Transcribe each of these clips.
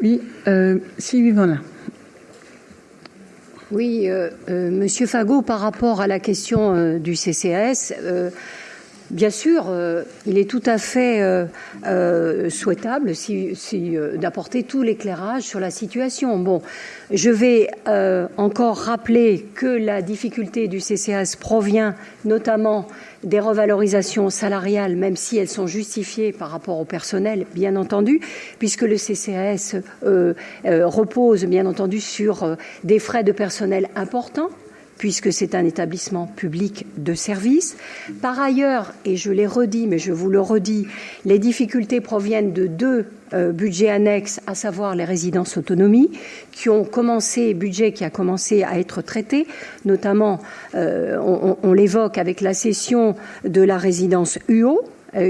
Oui, Sylvie Volin. Oui, Monsieur Fagot, par rapport à la question du CCAS, bien sûr, il est tout à fait souhaitable d'apporter tout l'éclairage sur la situation. Bon, je vais encore rappeler que la difficulté du CCAS provient notamment des revalorisations salariales, même si elles sont justifiées par rapport au personnel, bien entendu, puisque le CCAS repose, bien entendu, sur des frais de personnel importants, puisque c'est un établissement public de service. Par ailleurs, et je l'ai redit, mais je vous le redis, les difficultés proviennent de deux budgets annexes, à savoir les résidences autonomie, budget qui a commencé à être traité, notamment, on l'évoque avec la cession de la résidence UO,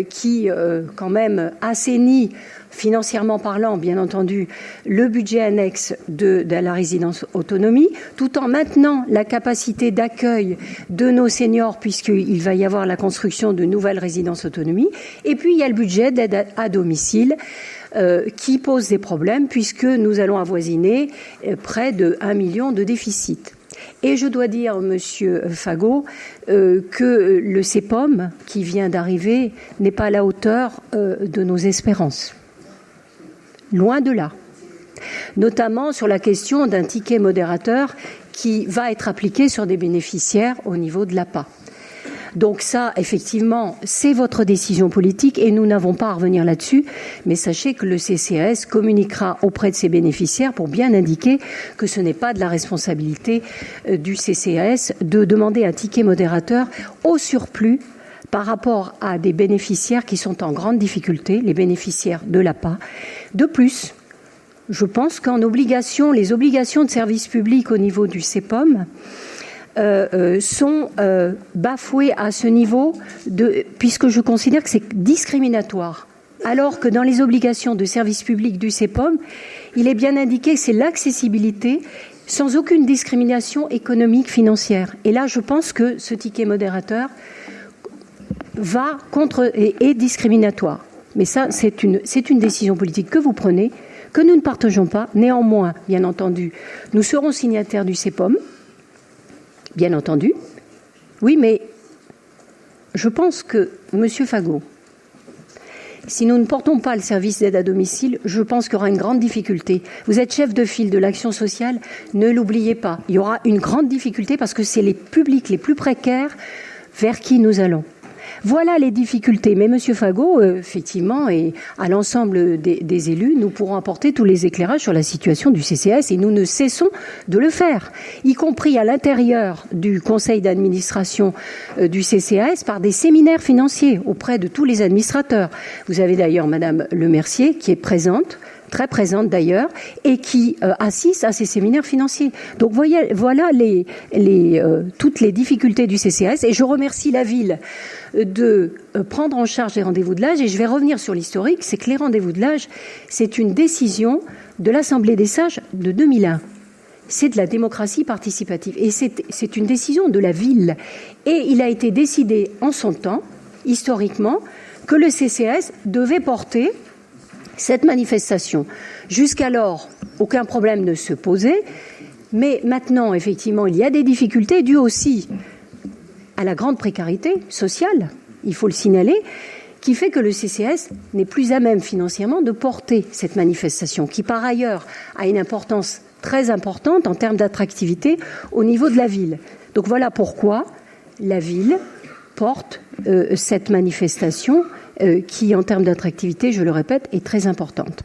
qui quand même assainit financièrement parlant, bien entendu, le budget annexe de la résidence autonomie, tout en maintenant la capacité d'accueil de nos seniors, puisqu'il va y avoir la construction de nouvelles résidences autonomie. Et puis, il y a le budget d'aide à domicile, qui pose des problèmes, puisque nous allons avoisiner près de 1 million de déficit. Et je dois dire, Monsieur Fagot, que le CEPOM, qui vient d'arriver, n'est pas à la hauteur de nos espérances. Loin de là. Notamment sur la question d'un ticket modérateur qui va être appliqué sur des bénéficiaires au niveau de l'APA. Donc ça, effectivement, c'est votre décision politique et nous n'avons pas à revenir là-dessus. Mais sachez que le CCAS communiquera auprès de ses bénéficiaires pour bien indiquer que ce n'est pas de la responsabilité du CCAS de demander un ticket modérateur au surplus par rapport à des bénéficiaires qui sont en grande difficulté, les bénéficiaires de l'APA. De plus, je pense qu'en les obligations de service public au niveau du CEPOM sont bafouées à ce niveau, puisque je considère que c'est discriminatoire. Alors que dans les obligations de service public du CEPOM, il est bien indiqué que c'est l'accessibilité sans aucune discrimination économique, financière. Et là, je pense que ce ticket modérateur va contre et est discriminatoire. Mais ça, c'est une décision politique que vous prenez, que nous ne partageons pas. Néanmoins, bien entendu, nous serons signataires du CEPOM, bien entendu. Oui, mais je pense que, Monsieur Fagot, si nous ne portons pas le service d'aide à domicile, je pense qu'il y aura une grande difficulté. Vous êtes chef de file de l'action sociale, ne l'oubliez pas. Il y aura une grande difficulté parce que c'est les publics les plus précaires vers qui nous allons. Voilà les difficultés. Mais Monsieur Fagot, effectivement, et à l'ensemble des élus, nous pourrons apporter tous les éclairages sur la situation du CCAS et nous ne cessons de le faire, y compris à l'intérieur du conseil d'administration du CCAS par des séminaires financiers auprès de tous les administrateurs. Vous avez d'ailleurs Madame Lemercier qui est présente, très présente d'ailleurs, et qui assiste à ces séminaires financiers. Donc voilà toutes les difficultés du CCAS et je remercie la ville de prendre en charge les rendez-vous de l'âge et je vais revenir sur l'historique, c'est que les rendez-vous de l'âge, c'est une décision de l'Assemblée des sages de 2001. C'est de la démocratie participative et c'est une décision de la ville. Et il a été décidé en son temps, historiquement, que le CCAS devait porter cette manifestation. Jusqu'alors, aucun problème ne se posait, mais maintenant, effectivement, il y a des difficultés dues aussi à la grande précarité sociale, il faut le signaler, qui fait que le CCAS n'est plus à même financièrement de porter cette manifestation, qui par ailleurs a une importance très importante en termes d'attractivité au niveau de la ville. Donc voilà pourquoi la ville porte cette manifestation qui, en termes d'attractivité, je le répète, est très importante.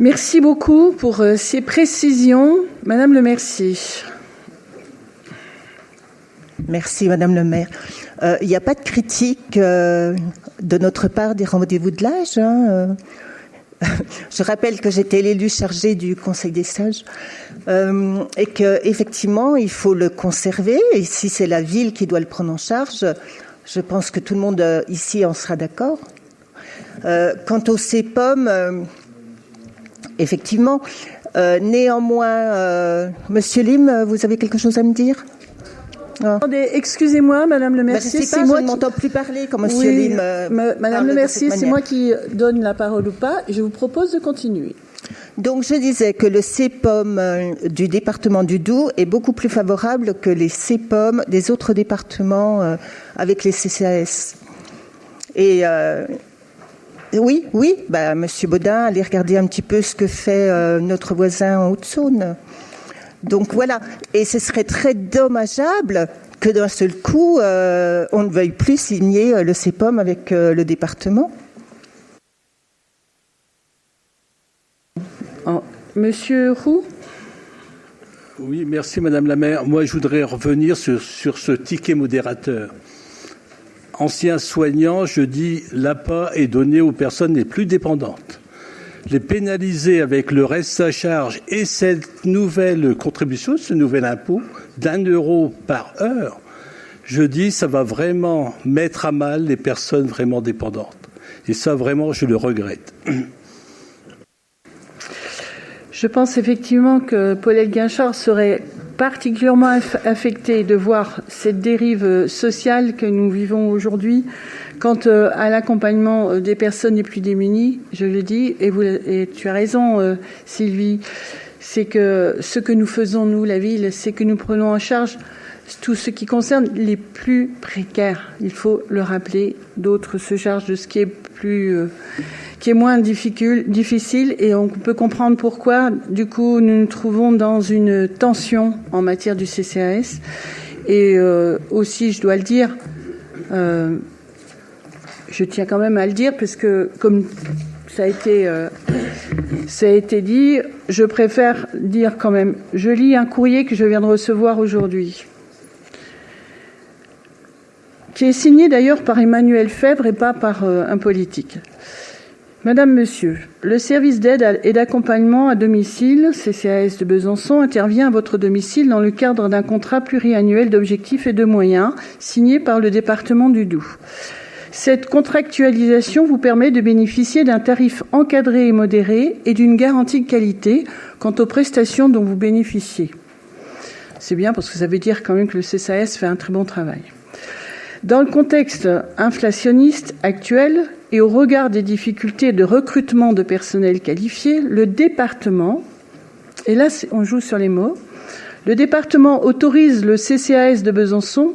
Merci beaucoup pour ces précisions. Madame Lemercier. Merci, Madame le maire. Il n'y a pas de critique de notre part des rendez-vous de l'âge. Je rappelle que j'étais l'élue chargée du Conseil des sages et qu'effectivement, il faut le conserver. Et si c'est la ville qui doit le prendre en charge, je pense que tout le monde ici en sera d'accord. Quant au CEPOM, effectivement, néanmoins, Monsieur Lim, vous avez quelque chose à me dire ? Attendez, excusez-moi, Madame Le Mercier. Je ne m'entends plus parler comme Monsieur Lim. Madame Le Mercier, c'est moi qui donne la parole ou pas. Je vous propose de continuer. Donc, je disais que le CEPOM du département du Doubs est beaucoup plus favorable que les CEPOM des autres départements avec les CCAS. Et oui, Monsieur Baudin, allez regarder un petit peu ce que fait notre voisin en Haute-Saône. Donc voilà, et ce serait très dommageable que d'un seul coup, on ne veuille plus signer le CEPOM avec le département. Monsieur Roux ? Oui, merci Madame la maire. Moi, je voudrais revenir sur ce ticket modérateur. Ancien soignant, je dis, l'APA est donné aux personnes les plus dépendantes. Les pénaliser avec le reste à charge et cette nouvelle contribution, ce nouvel impôt d'1 euro par heure, je dis, ça va vraiment mettre à mal les personnes vraiment dépendantes. Et ça, vraiment, je le regrette. Je pense effectivement que Paulette Guinchard serait particulièrement affectée de voir cette dérive sociale que nous vivons aujourd'hui quant à l'accompagnement des personnes les plus démunies. Je le dis, et tu as raison, Sylvie, c'est que ce que nous faisons, nous, la ville, c'est que nous prenons en charge tout ce qui concerne les plus précaires. Il faut le rappeler, d'autres se chargent de ce qui est qui est moins difficile, et on peut comprendre pourquoi. Du coup, nous nous trouvons dans une tension en matière du CCAS. Et aussi, je dois le dire, je tiens quand même à le dire, parce que comme ça a été dit, je préfère dire quand même, je lis un courrier que je viens de recevoir aujourd'hui, qui est signé d'ailleurs par Emmanuel Febvre et pas par un politique. Madame, Monsieur, le service d'aide et d'accompagnement à domicile, CCAS de Besançon, intervient à votre domicile dans le cadre d'un contrat pluriannuel d'objectifs et de moyens signé par le département du Doubs. Cette contractualisation vous permet de bénéficier d'un tarif encadré et modéré et d'une garantie de qualité quant aux prestations dont vous bénéficiez. C'est bien parce que ça veut dire quand même que le CCAS fait un très bon travail. Dans le contexte inflationniste actuel et au regard des difficultés de recrutement de personnel qualifié, le département, et là on joue sur les mots, le département autorise le CCAS de Besançon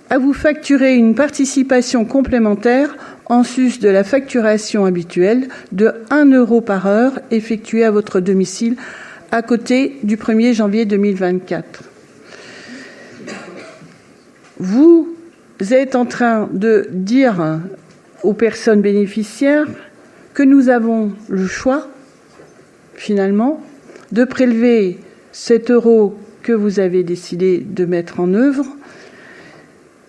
à vous facturer une participation complémentaire en sus de la facturation habituelle de 1 euro par heure effectuée à votre domicile à côté du 1er janvier 2024. Vous êtes en train de dire aux personnes bénéficiaires que nous avons le choix, finalement, de prélever 7 euros que vous avez décidé de mettre en œuvre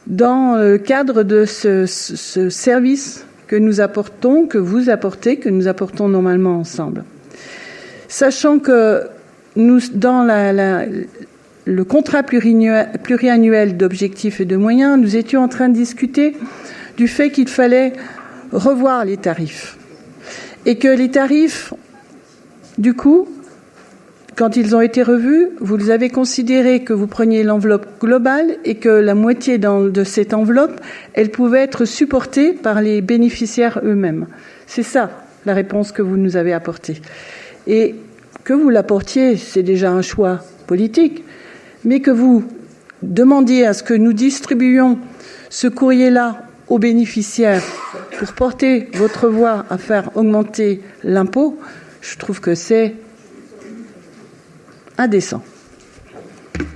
dans le cadre de ce service que nous apportons, que vous apportez, que nous apportons normalement ensemble. Sachant que nous, dans le contrat pluriannuel d'objectifs et de moyens, nous étions en train de discuter du fait qu'il fallait revoir les tarifs. Et que les tarifs, du coup, quand ils ont été revus, vous avez considéré que vous preniez l'enveloppe globale et que la moitié de cette enveloppe, elle pouvait être supportée par les bénéficiaires eux-mêmes. C'est ça la réponse que vous nous avez apportée. Et que vous l'apportiez, c'est déjà un choix politique, mais que vous demandiez à ce que nous distribuions ce courrier-là aux bénéficiaires pour porter votre voix à faire augmenter l'impôt, je trouve que c'est indécent.